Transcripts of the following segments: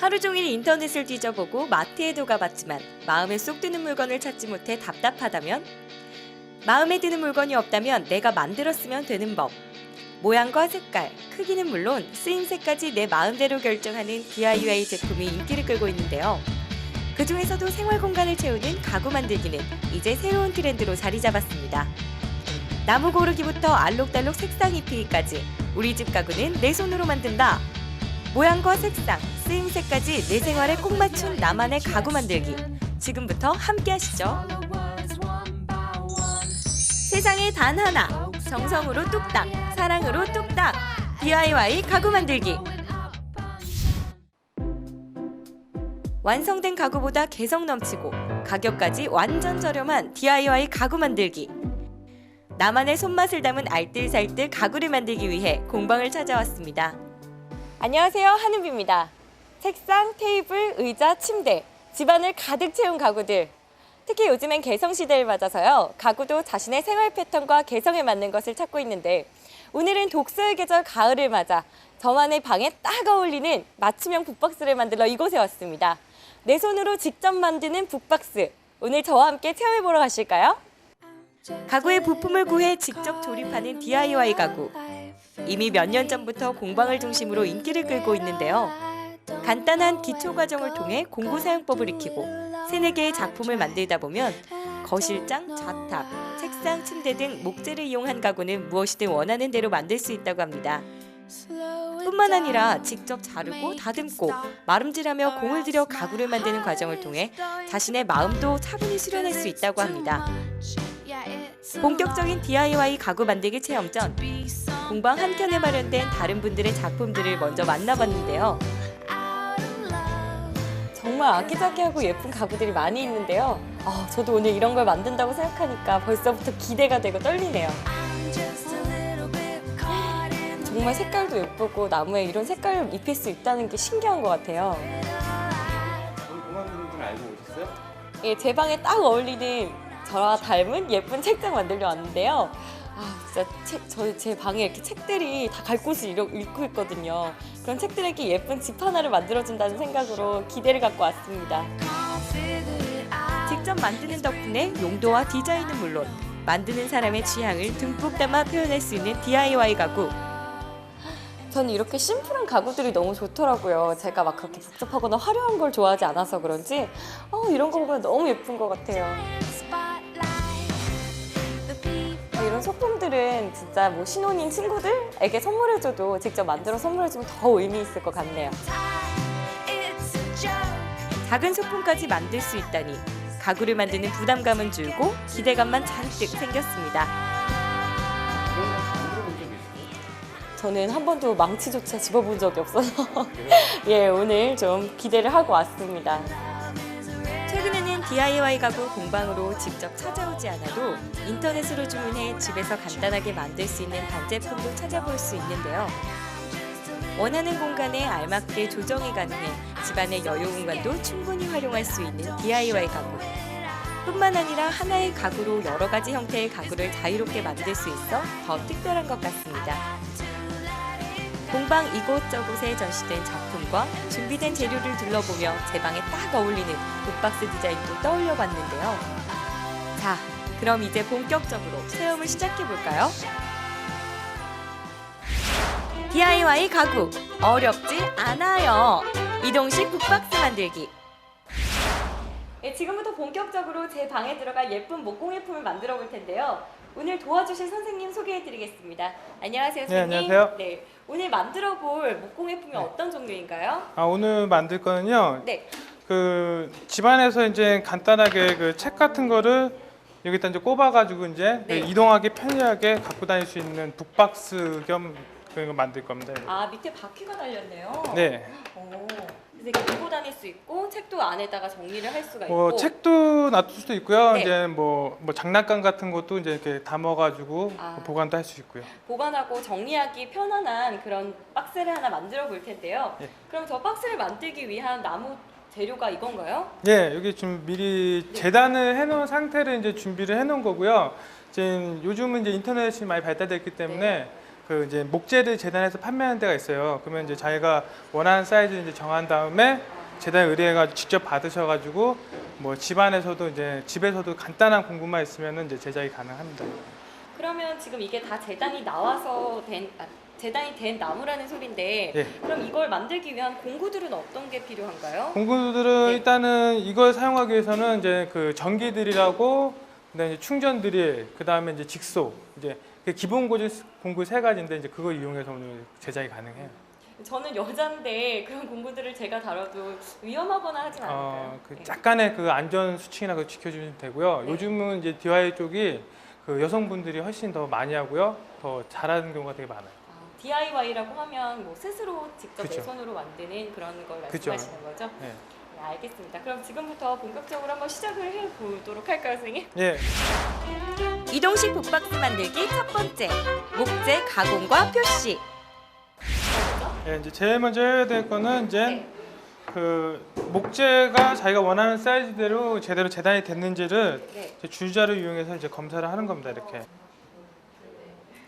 하루 종일 인터넷을 뒤져보고 마트에도 가봤지만 마음에 쏙 드는 물건을 찾지 못해 답답하다면? 마음에 드는 물건이 없다면 내가 만들었으면 되는 법. 모양과 색깔, 크기는 물론 쓰임새까지 내 마음대로 결정하는 DIY 제품이 인기를 끌고 있는데요. 그 중에서도 생활 공간을 채우는 가구 만들기는 이제 새로운 트렌드로 자리 잡았습니다. 나무 고르기부터 알록달록 색상 입히기까지 우리 집 가구는 내 손으로 만든다. 모양과 색상, 쓰임새까지 내 생활에 꼭 맞춘 나만의 가구 만들기. 지금부터 함께 하시죠. 세상에 단 하나, 정성으로 뚝딱, 사랑으로 뚝딱, DIY 가구 만들기. 완성된 가구보다 개성 넘치고 가격까지 완전 저렴한 DIY 가구 만들기. 나만의 손맛을 담은 알뜰살뜰 가구를 만들기 위해 공방을 찾아왔습니다. 안녕하세요, 한은비입니다. 책상, 테이블, 의자, 침대, 집안을 가득 채운 가구들. 특히 요즘엔 개성시대를 맞아서요. 가구도 자신의 생활 패턴과 개성에 맞는 것을 찾고 있는데 오늘은 독서의 계절 가을을 맞아 저만의 방에 딱 어울리는 맞춤형 북박스를 만들러 이곳에 왔습니다. 내 손으로 직접 만드는 북박스. 오늘 저와 함께 체험해보러 가실까요? 가구의 부품을 구해 직접 조립하는 DIY 가구. 이미 몇 년 전부터 공방을 중심으로 인기를 끌고 있는데요. 간단한 기초 과정을 통해 공구 사용법을 익히고 3-4개의 작품을 만들다 보면 거실장, 자탑, 책상, 침대 등 목재를 이용한 가구는 무엇이든 원하는 대로 만들 수 있다고 합니다. 뿐만 아니라 직접 자르고 다듬고 마름질하며 공을 들여 가구를 만드는 과정을 통해 자신의 마음도 차분히 수련할 수 있다고 합니다. 본격적인 DIY 가구 만들기 체험 전 공방 한켠에 마련된 다른 분들의 작품들을 먼저 만나봤는데요. 정말 아기자기하고 예쁜 가구들이 많이 있는데요. 저도 오늘 이런 걸 만든다고 생각하니까 벌써부터 기대가 되고 떨리네요. 정말 색깔도 예쁘고 나무에 이런 색깔을 입힐 수 있다는 게 신기한 것 같아요. 공방분들 알고 오셨어요? 예, 제 방에 딱 어울리는 저와 닮은 예쁜 책장 만들려 왔는데요. 진짜 제 방에 이렇게 책들이 다 갈 곳을 잃고 있거든요. 그런 책들에게 예쁜 집 하나를 만들어준다는 생각으로 기대를 갖고 왔습니다. 직접 만드는 덕분에 용도와 디자인은 물론 만드는 사람의 취향을 듬뿍 담아 표현할 수 있는 DIY 가구. 저는 이렇게 심플한 가구들이 너무 좋더라고요. 제가 막 그렇게 복잡하거나 화려한 걸 좋아하지 않아서 그런지 이런 거 보면 너무 예쁜 것 같아요. 이런 소품들은 진짜 뭐 신혼인 친구들에게 선물해줘도 직접 만들어 선물해주면 더 의미 있을 것 같네요. 작은 소품까지 만들 수 있다니 가구를 만드는 부담감은 줄고 기대감만 잔뜩 생겼습니다. 저는 한 번도 망치조차 집어본 적이 없어서 예, 오늘 좀 기대를 하고 왔습니다. 최근에는 DIY 가구 공방으로 직접 찾아오지 않아도 인터넷으로 주문해 집에서 간단하게 만들 수 있는 반제품도 찾아볼 수 있는데요. 원하는 공간에 알맞게 조정이 가능해 집안의 여유 공간도 충분히 활용할 수 있는 DIY 가구. 뿐만 아니라 하나의 가구로 여러 가지 형태의 가구를 자유롭게 만들 수 있어 더 특별한 것 같습니다. 공방 이곳저곳에 전시된 작품과 준비된 재료를 둘러보며 제 방에 딱 어울리는 북박스 디자인도 떠올려 봤는데요. 자, 그럼 이제 본격적으로 체험을 시작해볼까요? DIY 가구, 어렵지 않아요. 이동식 북박스 만들기. 네, 지금부터 본격적으로 제 방에 들어갈 예쁜 목공예품을 만들어 볼 텐데요. 오늘 도와주실 선생님 소개해드리겠습니다. 안녕하세요, 선생님. 네, 안녕하세요. 네, 오늘 만들어 볼 목공예품이 어떤 종류인가요? 오늘 만들 거는요. 네. 그 집안에서 이제 간단하게 그 책 같은 거를 여기다 이제 꼽아가지고 이제 네. 이동하기 편리하게 갖고 다닐 수 있는 북박스 겸 그런 거 만들 겁니다. 밑에 바퀴가 달렸네요. 네. 그래서 이렇게 들고 다닐 수 있고 책도 안에다가 정리를 할 수가 있고. 책도 놔둘 수도 있고요. 네. 이제 뭐 장난감 같은 것도 이제 이렇게 담아가지고 보관도 할 수 있고요. 보관하고 정리하기 편안한 그런 박스를 하나 만들어 볼 텐데요. 네. 그럼 저 박스를 만들기 위한 나무 재료가 이건가요? 네, 여기 지금 미리 재단을 해놓은 상태를 이제 준비를 해놓은 거고요. 지금 요즘은 이제 인터넷이 많이 발달됐기 때문에 그 이제 목재를 재단해서 판매하는 데가 있어요. 그러면 이제 자기가 원하는 사이즈 이제 정한 다음에 재단 의뢰해가지고 직접 받으셔가지고 뭐 집안에서도 이제 집에서도 간단한 공구만 있으면은 이제 제작이 가능합니다. 그러면 지금 이게 다 재단이 나와서 재단이 된 나무라는 소리인데 예. 그럼 이걸 만들기 위한 공구들은 어떤 게 필요한가요? 공구들은 네. 일단은 이걸 사용하기 위해서는 이제 그 전기드릴하고 그다음에 이제 충전 드릴, 그다음에 이제 직소, 이제 그 기본 공구 세 가지인데 이제 그걸 이용해서 오늘 제작이 가능해요. 저는 여잔데 그런 공구들을 제가 다뤄도 위험하거나 하진 않을까요? 그 네. 약간의 그 안전 수칙이나 그 지켜주시면 되고요. 네. 요즘은 이제 DIY 쪽이 그 여성분들이 훨씬 더 많이 하고요, 더 잘하는 경우가 되게 많아요. DIY라고 하면 뭐 스스로 직접 내 그쵸. 손으로 만드는 그런 걸 그쵸. 말씀하시는 거죠? 네. 네, 알겠습니다. 그럼 지금부터 본격적으로 한번 시작을 해보도록 할까요, 선생님? 예. 이동식 북박스 만들기 첫 번째, 목재 가공과 표시. 예, 이제 제일 먼저 해야 될 거는 이제 네. 그 목재가 자기가 원하는 사이즈대로 제대로 재단이 됐는지를 네. 이제 줄자를 이용해서 이제 검사를 하는 겁니다. 이렇게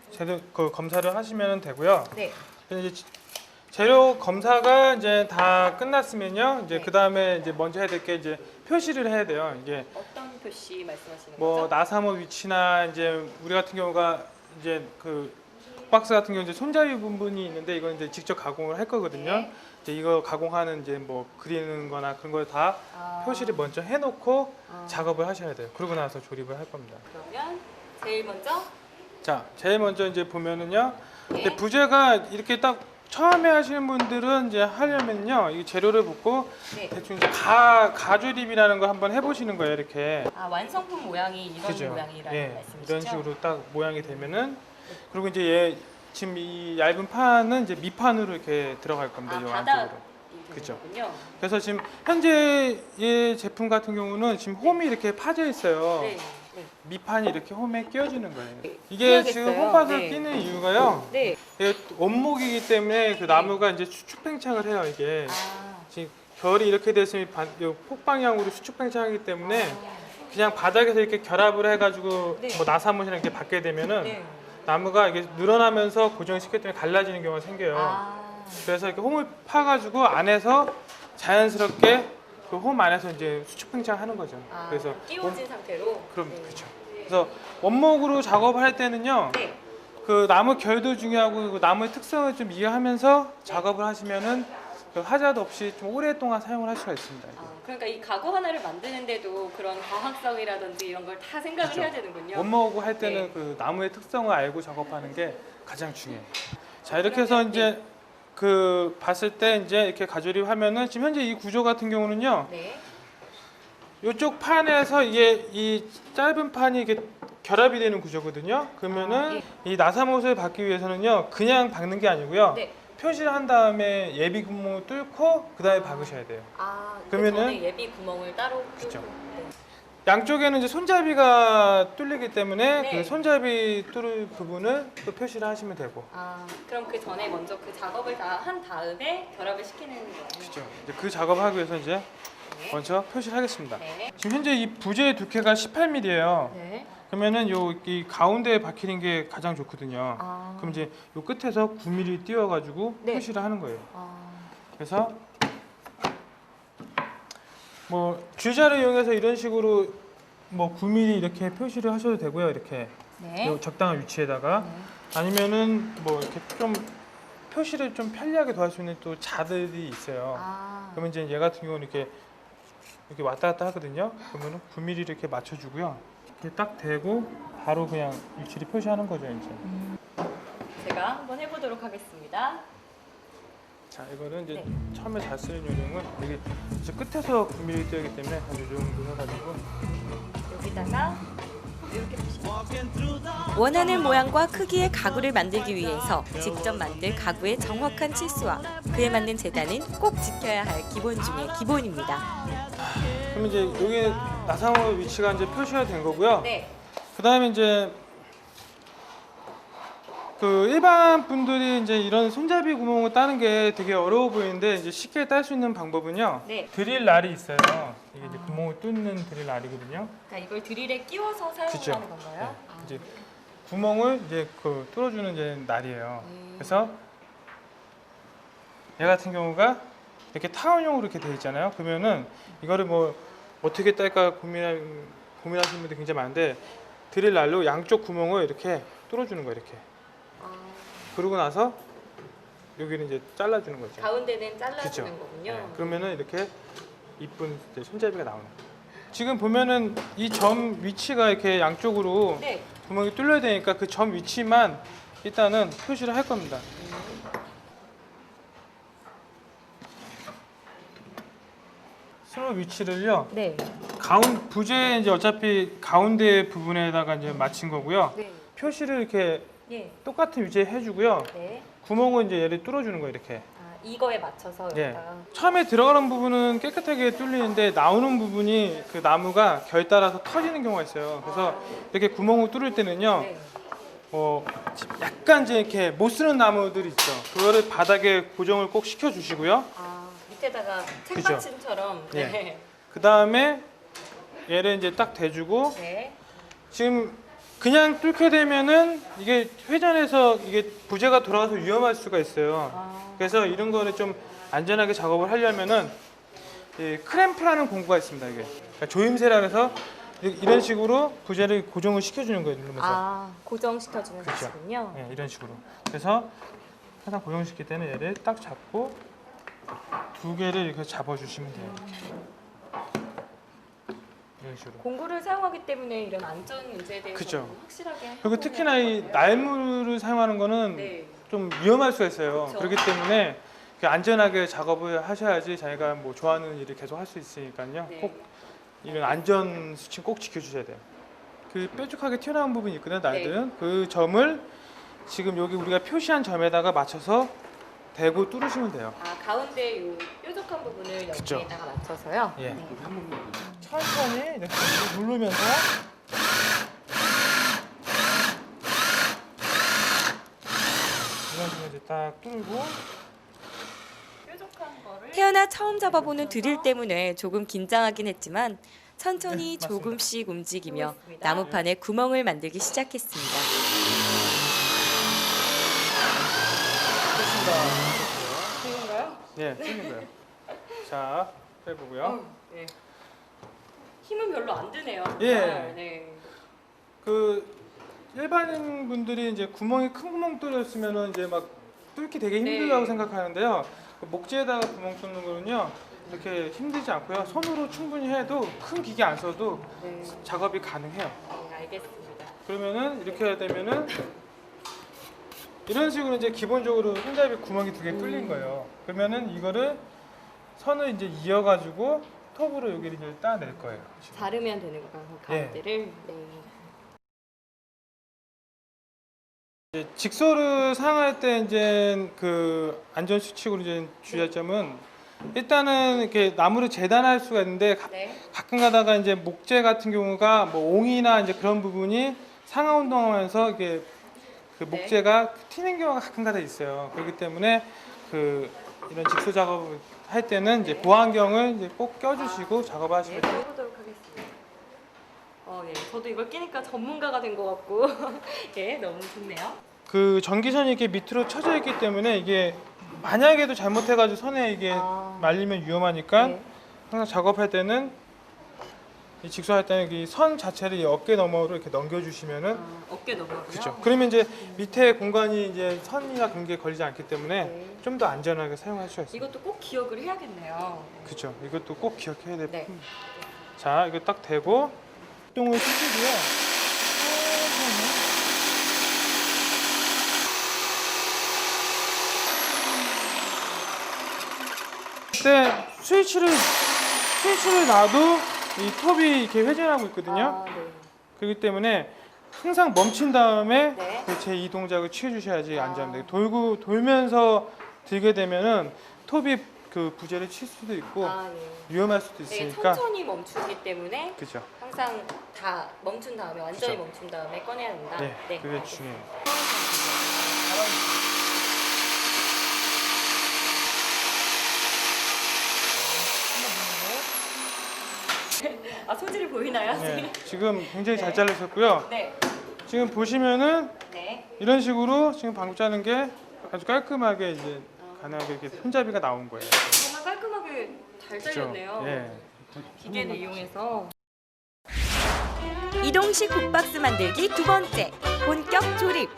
제대로 그 검사를 하시면 되고요. 네. 이제 재료 검사가 이제 다 끝났으면요. 이제 네. 그 다음에 이제 먼저 해야 될 게 이제 표시를 해야 돼요. 이게 어떤 표시 말씀하시는 뭐 거죠? 나사모 위치나 이제 우리 같은 경우가 이제 그 박스 같은 경우 이제 손잡이 부분이 있는데 이건 이제 직접 가공을 할 거거든요. 네. 이제 이거 가공하는 이제 뭐 그리는거나 그런 걸 다 표시를 먼저 해놓고 작업을 하셔야 돼요. 그러고 나서 조립을 할 겁니다. 그러면 제일 먼저 자, 제일 먼저 이제 보면은요. 네. 이제 부재가 이렇게 딱 처음에 하시는 분들은 이제 하려면요, 이 재료를 붓고 네. 대충 이제 가조립이라는 거 한번 해보시는 거예요. 이렇게. 완성품 모양이 이런 그죠? 모양이라는 예, 말씀이시죠? 이런 식으로 딱 모양이 되면은, 그리고 이제 얘 지금 이 얇은 판은 이제 밑판으로 이렇게 들어갈 겁니다. 이 안쪽으로. 그죠. 그렇군요. 그래서 지금 현재 이 제품 같은 경우는 지금 홈이 이렇게 파져 있어요. 네. 네. 밑판이 이렇게 홈에 끼워지는 거예요. 네, 이게 지금 끼워야겠어요. 홈팟을 네. 끼는 이유가요. 네. 이게 원목이기 때문에 그 나무가 이제 수축팽창을 해요. 이게 지금 결이 이렇게 됐으면 폭방향으로 수축팽창하기 때문에 그냥 바닥에서 이렇게 결합을 해가지고 네. 뭐 나사못이나 이렇게 받게 되면은 네. 나무가 이게 늘어나면서 고정시켰기 때문에 갈라지는 경우가 생겨요. 그래서 이렇게 홈을 파가지고 안에서 자연스럽게 그 홈 안에서 이제 수축팽창하는 거죠. 그래서 끼워진 상태로. 그럼 네. 그렇죠. 그래서 원목으로 작업할 때는요. 네. 그 나무 결도 중요하고 그 나무의 특성을 좀 이해하면서 작업을 하시면은 그 하자도 없이 좀 오랫동안 사용을 할 수가 있습니다. 그러니까 이 가구 하나를 만드는데도 그런 과학성이라든지 이런 걸 다 생각을 그렇죠. 해야 되는군요. 원목으로 할 때는 네. 그 나무의 특성을 알고 작업하는 게 가장 중요해요. 자, 이렇게 해서 이제 그 봤을 때 이제 이렇게 가조립하면은 지금 현재 이 구조 같은 경우는요. 네. 이쪽 판에서 이게 이 짧은 판이 이게 결합이 되는 구조거든요. 그러면은 이 나사못을 받기 위해서는요, 그냥 박는 게 아니고요. 네. 표시를 한 다음에 예비 구멍을 뚫고 그 다음에 박으셔야 돼요. 그러면은 그러면은 예비 구멍을 따로. 그쵸. 네. 양쪽에는 이제 손잡이가 뚫리기 때문에 네. 그 손잡이 뚫을 부분을 또 표시를 하시면 되고. 그럼 그 전에 먼저 그 작업을 다 한 다음에 결합을 시키는 거예요. 그렇죠. 이제 그 작업하기 위해서 이제 네. 먼저 표시를 하겠습니다. 네. 지금 현재 이 부재의 두께가 18mm예요. 네. 그러면은 이 가운데에 박히는 게 가장 좋거든요. 그럼 이제 요 끝에서 9mm 띄워가지고 네. 표시를 하는 거예요. 그래서 뭐 줄자를 이용해서 이런 식으로 뭐 9mm 이렇게 표시를 하셔도 되고요. 이렇게 네. 요 적당한 위치에다가 아니면은 뭐 이렇게 좀 표시를 좀 편리하게 도와줄 수 있는 또 자들이 있어요. 그러면 이제 얘 같은 경우는 이렇게 왔다 갔다 하거든요. 그러면은 9mm 이렇게 맞춰주고요. 이렇게 딱 대고 바로 그냥 위치를 표시하는 거죠, 이제. 제가 한번 해보도록 하겠습니다. 자, 이거는 이제 네. 처음에 잘 쓰는 요령은 여기 이제 끝에서 9mm 띄우기 때문에 한 이 정도 해가지고 여기다가 이렇게 표시. 원하는 모양과 크기의 가구를 만들기 위해서 직접 만들 가구의 정확한 치수와 그에 맞는 재단은 꼭 지켜야 할 기본 중의 기본입니다. 그러면 이제 여기 나사모 위치가 이제 표시가 된 거고요. 네. 그 다음에 이제 그 일반 분들이 이제 이런 손잡이 구멍을 따는 게 되게 어려워 보이는데 이제 쉽게 딸 수 있는 방법은요. 네. 드릴 날이 있어요. 이게 이제 구멍을 뚫는 드릴 날이거든요. 그러니까 이걸 드릴에 끼워서 사용하는 그쵸. 건가요? 네. 이제 구멍을 이제 그 뚫어주는 이제 날이에요. 그래서 얘 같은 경우가 이렇게 타원형으로 이렇게 돼 있잖아요. 그러면은 이거를 뭐 어떻게 딸까 고민하시는 분들이 굉장히 많은데 드릴 날로 양쪽 구멍을 이렇게 뚫어주는 거예요. 이렇게. 그러고 나서 여기는 이제 잘라주는 거죠. 가운데는 잘라주는 그쵸? 거군요. 네, 그러면은 이렇게 이쁜 이제 손잡이가 나오는 거예요. 지금 보면은 이 점 위치가 이렇게 양쪽으로 네. 구멍이 뚫려야 되니까 그 점 위치만 일단은 표시를 할 겁니다. 스로 위치를요. 네. 부재 이제 어차피 가운데 부분에다가 이제 맞춘 거고요. 네. 표시를 이렇게 예. 똑같은 위치에 해주고요. 네. 구멍은 이제 얘를 뚫어주는 거예요. 이렇게. 이거에 맞춰서 예. 여기다가. 처음에 들어가는 부분은 깨끗하게 뚫리는데 나오는 부분이 그 나무가 결 따라서 터지는 경우가 있어요. 그래서 이렇게 구멍을 뚫을 때는요. 네. 약간 이제 이렇게 못 쓰는 나무들이 있죠. 그거를 바닥에 고정을 꼭 시켜 주시고요. 밑에다가 그죠? 책받침처럼. 예. 네. 그 다음에 얘를 이제 딱 대주고 네. 지금 그냥 뚫게 되면은 이게 회전해서 이게 부재가 돌아가서 위험할 수가 있어요. 그래서 이런 거를 좀 안전하게 작업을 하려면은 이 크램프라는 공구가 있습니다. 이게 그러니까 조임새라 해서 이런 식으로 부재를 고정을 시켜주는 거예요. 누르면서. 고정시켜주는 그렇죠. 것이군요. 네, 이런 식으로. 그래서 항상 고정시킬 때는 얘를 딱 잡고 두 개를 이렇게 잡아주시면 돼요. 이런 식으로. 공구를 사용하기 때문에 이런 안전 문제에 대해서 그죠. 확실하게. 그리고 특히나 이 날물을 사용하는 거는 네. 좀 위험할 수가 있어요. 그쵸. 그렇기 때문에 안전하게 작업을 하셔야지 자기가 뭐 좋아하는 일을 계속 할 수 있으니까요. 네. 꼭 이런 안전 수칙 꼭 지켜주셔야 돼요. 그 뾰족하게 튀어나온 부분이 있거든요. 날들은 그 점을 지금 여기 우리가 표시한 점에다가 맞춰서 대고 뚫으시면 돼요. 가운데 요 뾰족한 부분을 그쵸. 여기에다가 맞춰서요. 예. 네. 천천히 이렇게 누르면서 이런 식으로 이제 딱 뚫고 뾰족한 거를 태어나 처음 잡아보는 드릴 때문에 조금 긴장하긴 했지만 천천히 네, 맞습니다. 조금씩 움직이며 네. 나무판에 구멍을 만들기 시작했습니다. 되는가요? 예, 뚫는 거예요. 자, 해보고요. 네. 힘은 별로 안 드네요. 예. 네. 그 일반인 분들이 이제 구멍이 큰 구멍 뚫렸으면은 이제 막 뚫기 되게 힘들다고 네. 생각하는데요. 그 목재에다가 구멍 뚫는 거는요 이렇게 힘들지 않고요. 손으로 충분히 해도 큰 기계 안 써도 네. 작업이 가능해요. 네, 알겠습니다. 그러면은 이렇게 해야 되면은 이런 식으로 이제 기본적으로 손잡이 구멍이 두 개 뚫린 거예요. 그러면은 이거를 선을 이제 이어가지고 톱으로 여기를 이제 따낼 거예요. 자르면 되는 거예요, 가운데를. 네. 이제 직소를 사용할 때 이제 그 안전 수칙으로 이제 주의할 점은 일단은 이렇게 나무를 재단할 수가 있는데 네. 가끔 가다가 이제 목재 같은 경우가 뭐 옹이나 이제 그런 부분이 상하 운동하면서 이게 그 네. 목재가 튀는 경우가 가끔 가다 있어요. 그렇기 때문에 그 이런 직소 작업을 할 때는 이제 네. 보안경을 이제 꼭 껴주시고 작업하시면 네, 돼요. 해보도록 하겠습니다. 예, 저도 이걸 끼니까 전문가가 된 것 같고, 예, 너무 좋네요. 그 전기선이 이렇게 밑으로 쳐져 있기 때문에 이게 만약에도 잘못해가지고 선에 이게 말리면 위험하니까 네. 항상 작업할 때는 이 직소할 때는 이 선 자체를 이 어깨 너머로 이렇게 넘겨주시면은 어깨 넘어요. 그렇죠. 그러면 이제 밑에 공간이 이제 선이나 그런 게 걸리지 않기 때문에 네. 좀 더 안전하게 사용할 수가 있어요. 이것도 꼭 기억을 해야겠네요. 그렇죠. 이것도 꼭 기억해야 돼요. 네. 자, 이거 딱 대고 똥을 쓰시고요. 그때 스위치를 놔도 이 톱이 이렇게 회전하고 있거든요. 네. 그렇기 때문에 항상 멈춘 다음에 네. 제 이 동작을 취해 주셔야지 안전합니다. 돌면서 들게 되면은 톱이 그 부재를 칠 수도 있고 예. 위험할 수도 네, 있으니까. 천천히 멈추기 때문에 그죠. 항상 다 멈춘 다음에 완전히 그쵸. 멈춘 다음에 꺼내야 된다. 네, 그게 알겠습니다. 중요해요. 소질이 보이나요? 네, 지금 굉장히 잘 네. 잘리셨고요. 네. 지금 보시면은 네. 이런 식으로 지금 방금 자른 게 아주 깔끔하게 이제 가능하게 이렇게 손잡이가 나온 거예요. 정말 잘 그죠? 잘렸네요. 예. 기계를 이용해서. 이동식 북박스 만들기 두 번째, 본격 조립.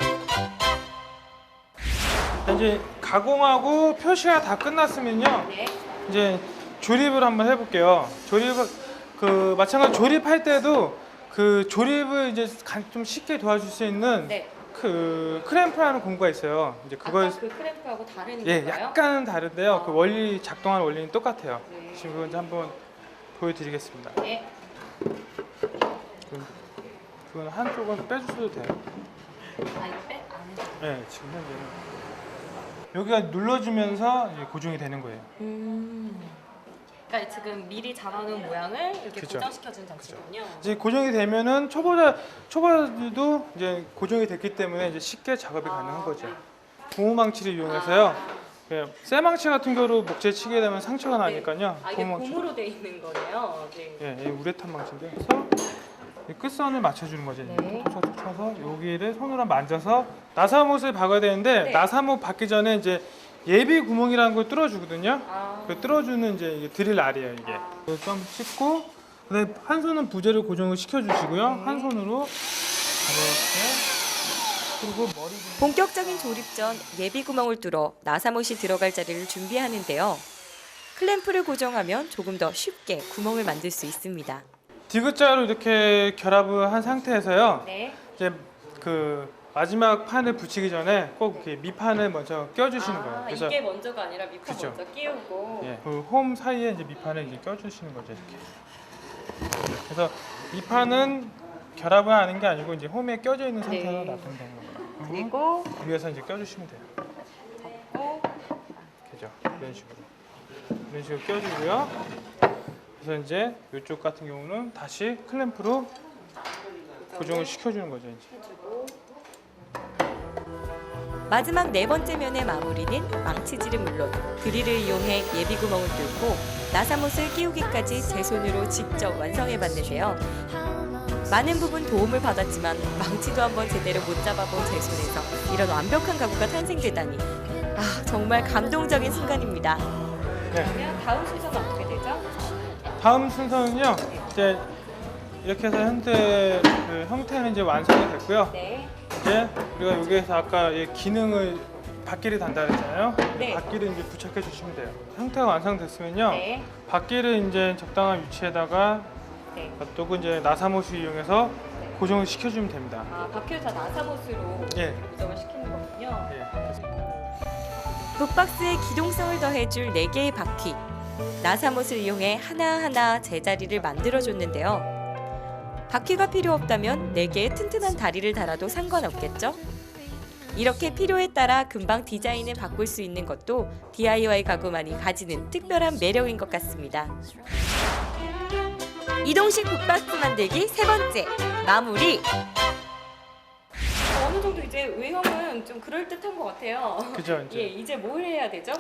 이제 가공하고 표시가 다 끝났으면요. 네. 이제 조립을 한번 해볼게요. 조립을 마찬가지 조립할 때도 그 조립을 이제 좀 쉽게 도와줄 수 있는 네. 그 크램프라는 공구가 있어요. 이제 그걸 아까 그 크램프하고 다른 예, 건가요? 약간은 다른데요. 아. 그 원리 작동하는 원리는 똑같아요. 네. 지금 그건 한번 보여드리겠습니다. 네. 그건 한쪽은 빼주셔도 돼요. 아 이거 빼? 안 해도. 네, 지금 현재는 여기가 눌러주면서 이제 고정이 되는 거예요. 그러니까 지금 미리 잡아놓은 모양을 이렇게 그죠. 고정시켜준 장치군요. 이제 고정이 되면은 초보자들도 이제 고정이 됐기 때문에 이제 쉽게 작업이 가능한 거죠. 고무망치를 이용해서요. 예, 쇠망치 같은 경우로 목재 치게 되면 상처가 나니까요. 아 이게 고무망치. 고무로 돼 있는 거네요. 네. 예, 이 우레탄 망치인데 그래서 이 끝선을 맞춰주는 거죠. 네. 툭툭 쳐서 여기를 손으로 만져서 나사못을 박아야 되는데 네. 나사못 박기 전에 이제 예비 구멍이라는 걸 뚫어주거든요. 아. 그 뚫어주는 이제 이게 드릴 알이에요 이게. 좀 씻고 그다음에 한 손은 부재를 고정을 시켜주시고요. 네. 한 손으로 가볍게 그리고 머리 본격적인 조립 전 예비 구멍을 뚫어 나사못이 들어갈 자리를 준비하는데요. 클램프를 고정하면 조금 더 쉽게 구멍을 만들 수 있습니다. 디귿자로 이렇게 결합을 한 상태에서요. 네. 이제 그 마지막 판을 붙이기 전에 꼭 이렇게 밑판을 먼저 껴주시는 거예요. 그래서 이게 먼저가 아니라 밑판 그죠. 먼저 끼우고. 예, 그 홈 사이에 이제 밑판을 이제 껴주시는 거죠 이렇게. 그래서 밑판은 결합을 하는 게 아니고 이제 홈에 껴져 있는 상태로 네. 놔두면 되는 거예요. 그리고 위에서 이제 껴주시면 돼요. 덮고. 그죠? 이런 식으로 껴주고요. 그래서 이제 이쪽 같은 경우는 다시 클램프로 고정을 시켜주는 거죠 이제. 해주고. 마지막 네 번째 면의 마무리는 망치질은 물론 드릴을 이용해 예비 구멍을 뚫고 나사못을 끼우기까지 제 손으로 직접 완성해봤는데요. 많은 부분 도움을 받았지만 망치도 한번 제대로 못 잡아본 제 손에서 이런 완벽한 가구가 탄생되다니 아 정말 감동적인 순간입니다. 네. 그러면 다음 순서가 어떻게 되죠? 다음 순서는요. 이제 이렇게 해서 현재 그 형태는 이제 완성이 됐고요. 네. 이제 우리가 여기에서 아까 이 기능을 바퀴를 단다 그랬잖아요. 네. 바퀴를 이제 부착해 주시면 돼요. 형태가 완성됐으면요. 네. 바퀴를 이제 적당한 위치에다가 네. 놔두고 이제 나사못을 이용해서 고정을 시켜주면 됩니다. 아 바퀴를 다 나사못으로 예. 고정을 시키는 거군요. 예. 북박스의 기동성을 더해줄 4개의 바퀴. 나사못을 이용해 하나하나 제자리를 만들어줬는데요. 바퀴가 필요 없다면 4개의 튼튼한 다리를 달아도 상관없겠죠? 이렇게 필요에 따라 금방 디자인을 바꿀 수 있는 것도 DIY 가구만이 가지는 특별한 매력인 것 같습니다. 이동식 북박스 만들기 세 번째, 마무리! 어느 정도 이제 외형은 좀 그럴듯한 것 같아요. 그죠, 이제. 예, 이제 뭘 해야 되죠?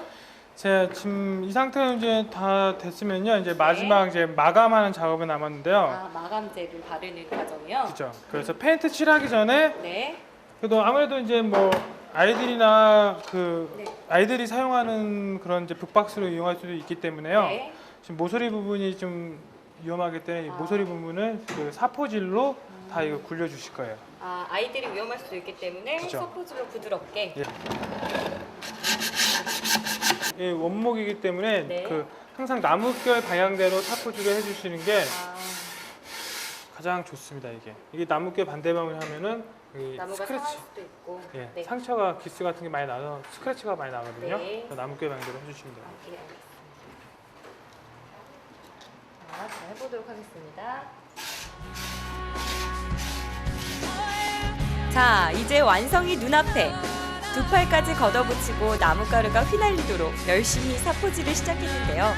제가 지금 이 상태로 이제 다 됐으면요. 이제 마지막 이제 마감하는 작업이 남았는데요. 아, 마감제를 바르는 과정이요? 그죠. 그래서 페인트 칠하기 전에 네. 그래도 아무래도 이제 뭐 아이들이나 그 네. 아이들이 사용하는 그런 이제 북박스를 이용할 수도 있기 때문에요. 네. 지금 모서리 부분이 좀 위험하기 때문에 이 아. 모서리 부분을 그 사포질로 다 이거 굴려 주실 거예요. 아, 아이들이 위험할 수도 있기 때문에 그죠. 서포즈로 부드럽게. 예. 이 원목이기 때문에 네. 그 항상 나무결 방향대로 사포질을 해주시는 게 아, 가장 좋습니다. 이게 나무결 반대 방향을 하면은 이 나무가 스크래치, 상할 수도 있고. 예, 네. 상처가 기스 같은 게 많이 나서 스크래치가 많이 나거든요. 네. 그래서 나무결 방향대로 해주시면 돼요. 예, 알겠습니다. 자, 잘 해보도록 하겠습니다. 자, 이제 완성이 눈앞에. 두 팔까지 걷어붙이고 나뭇가루가 휘날리도록 열심히 사포질을 시작했는데요.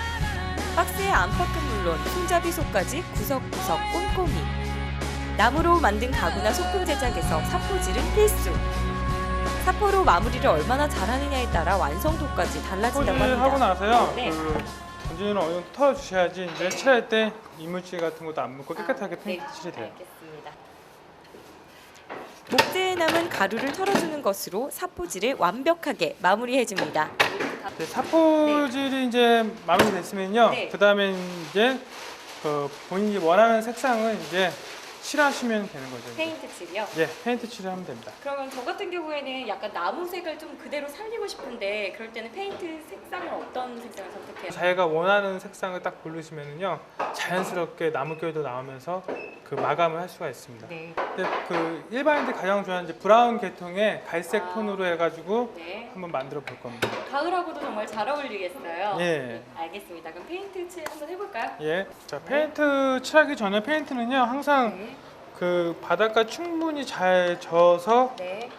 박스의 안팎은 물론 손잡이속까지 구석구석 꼼꼼히. 나무로 만든 가구나 소품 제작에서 사포질은 필수. 사포로 마무리를 얼마나 잘하느냐에 따라 완성도까지 달라진다고 사포질 하고 합니다. 나서요. 네. 그 전지는 어느 정도 털어주셔야지 이제 칠할 때 이물질 같은 것도 안 묻고 깨끗하게 네, 페인트 칠이 돼요. 알겠습니다. 목재에 남은 가루를 털어주는 것으로 사포질을 완벽하게 마무리해줍니다. 이제 사포질이 이제 마무리됐으면요. 네. 그 다음에 이제 본인이 원하는 색상을 이제 칠하시면 되는 거죠. 이제. 페인트 칠이요? 예, 페인트 칠을 하면 됩니다. 그러면 저 같은 경우에는 약간 나무색을 좀 그대로 살리고 싶은데 그럴 때는 페인트 색상을 어떤 색상을 선택해요? 자기가 원하는 색상을 딱 고르시면은요, 자연스럽게 나뭇결도 나오면서 그 마감을 할 수가 있습니다. 네. 근데 그 일반인들 가장 좋아하는 이제 브라운 계통의 갈색 톤으로 해가지고 네. 한번 만들어 볼 겁니다. 가을하고도 정말 잘 어울리겠어요. 예. 네, 알겠습니다. 그럼 페인트 칠 한번 해볼까요? 예. 자, 페인트 칠하기 전에 페인트는요, 항상 네. 그 바닥과 충분히 잘 져서 네.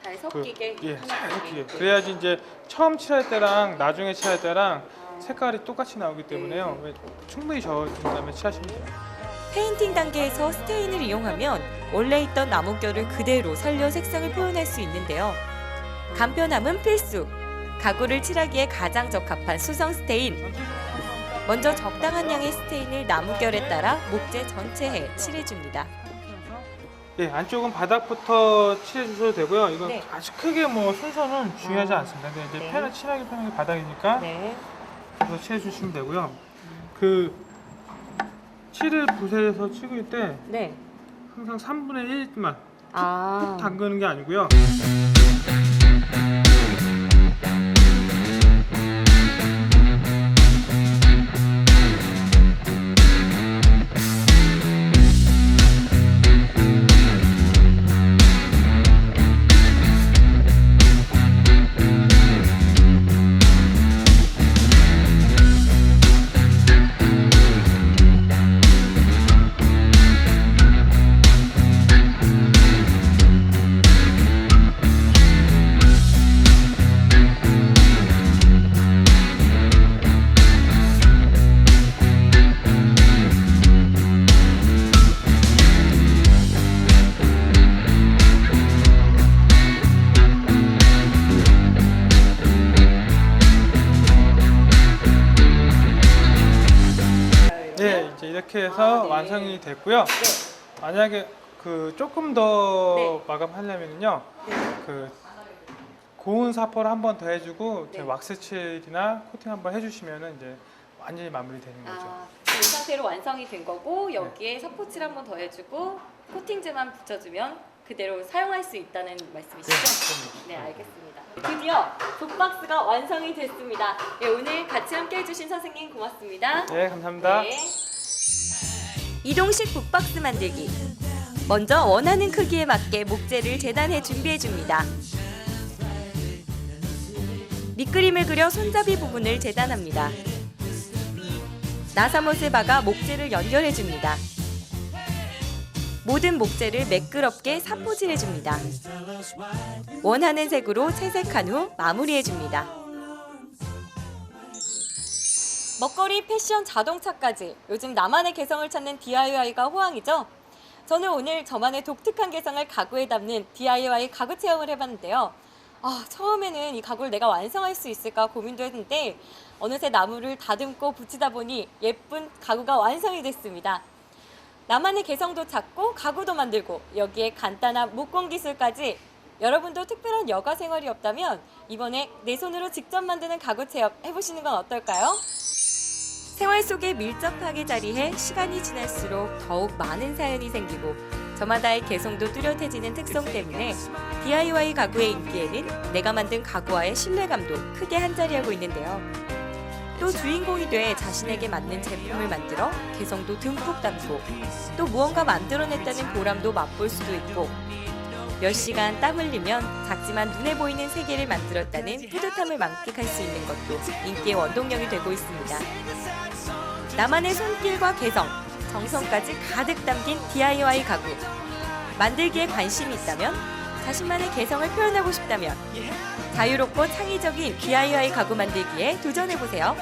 잘 그, 섞이게. 예, 잘 하나씩. 섞이게. 그래야지 이제 처음 칠할 때랑 나중에 칠할 때랑 아. 색깔이 똑같이 나오기 때문에요. 충분히 저어준 다음에 칠하시면 돼요. 페인팅 단계에서 스테인을 이용하면 원래 있던 나뭇결을 그대로 살려 색상을 표현할 수 있는데요. 간편함은 필수. 가구를 칠하기에 가장 적합한 수성 스테인. 먼저 적당한 양의 스테인을 나뭇결에 따라 목재 전체에 칠해줍니다. 예, 안쪽은 바닥부터 칠해 주셔도 되고요. 이건 네. 아주 크게 뭐 순서는 중요하지 아. 않습니다. 근데 이제 네. 편한 칠하기 편한 게 바닥이니까 네. 그래서 칠해 주시면 되고요. 그 칠을 붓에서 치고 때 네. 항상 3분의 1만 아. 푹 담그는 게 아니고요. 네, 이제 이렇게 해서 아, 네. 완성이 됐고요. 네. 만약에 그 조금 더 네. 마감하려면요, 네. 그 고운 사포를 한 번 더 해주고 이제 네. 왁스칠이나 코팅 한번 해주시면은 이제 완전히 마무리되는 거죠. 아, 이 상태로 완성이 된 거고 여기에 사포칠 한번 더 해주고 코팅제만 붙여주면 그대로 사용할 수 있다는 말씀이시죠? 그럼요. 네, 알겠습니다. 드디어 북박스가 완성이 됐습니다. 네, 오늘 같이 함께 해주신 선생님 고맙습니다. 네, 감사합니다. 네. 이동식 북박스 만들기. 먼저 원하는 크기에 맞게 목재를 재단해 준비해 줍니다. 밑그림을 그려 손잡이 부분을 재단합니다. 나사못을 박아 목재를 연결해 줍니다. 모든 목재를 매끄럽게 사포질해 줍니다. 원하는 색으로 채색한 후 마무리해 줍니다. 먹거리, 패션, 자동차까지 요즘 나만의 개성을 찾는 DIY가 호황이죠. 저는 오늘 저만의 독특한 개성을 가구에 담는 DIY 가구 체험을 해봤는데요. 처음에는 이 가구를 내가 완성할 수 있을까 고민도 했는데 어느새 나무를 다듬고 붙이다 보니 예쁜 가구가 완성이 됐습니다. 나만의 개성도 찾고 가구도 만들고 여기에 간단한木工 기술까지. 여러분도 특별한 여가 생활이 없다면 이번에 내 손으로 직접 만드는 가구 체험 해보시는 건 어떨까요? 생활 속에 밀접하게 자리해 시간이 지날수록 더욱 많은 사연이 생기고 저마다의 개성도 뚜렷해지는 특성 때문에 DIY 가구의 인기에는 내가 만든 가구와의 신뢰감도 크게 한자리하고 있는데요. 또 주인공이 돼 자신에게 맞는 제품을 만들어 개성도 듬뿍 담고 또 무언가 만들어냈다는 보람도 맛볼 수도 있고 몇 시간 땀 흘리면 작지만 눈에 보이는 세계를 만들었다는 뿌듯함을 만끽할 수 있는 것도 인기의 원동력이 되고 있습니다. 나만의 손길과 개성, 정성까지 가득 담긴 DIY 가구. 만들기에 관심이 있다면, 자신만의 개성을 표현하고 싶다면 자유롭고 창의적인 DIY 가구 만들기에 도전해보세요.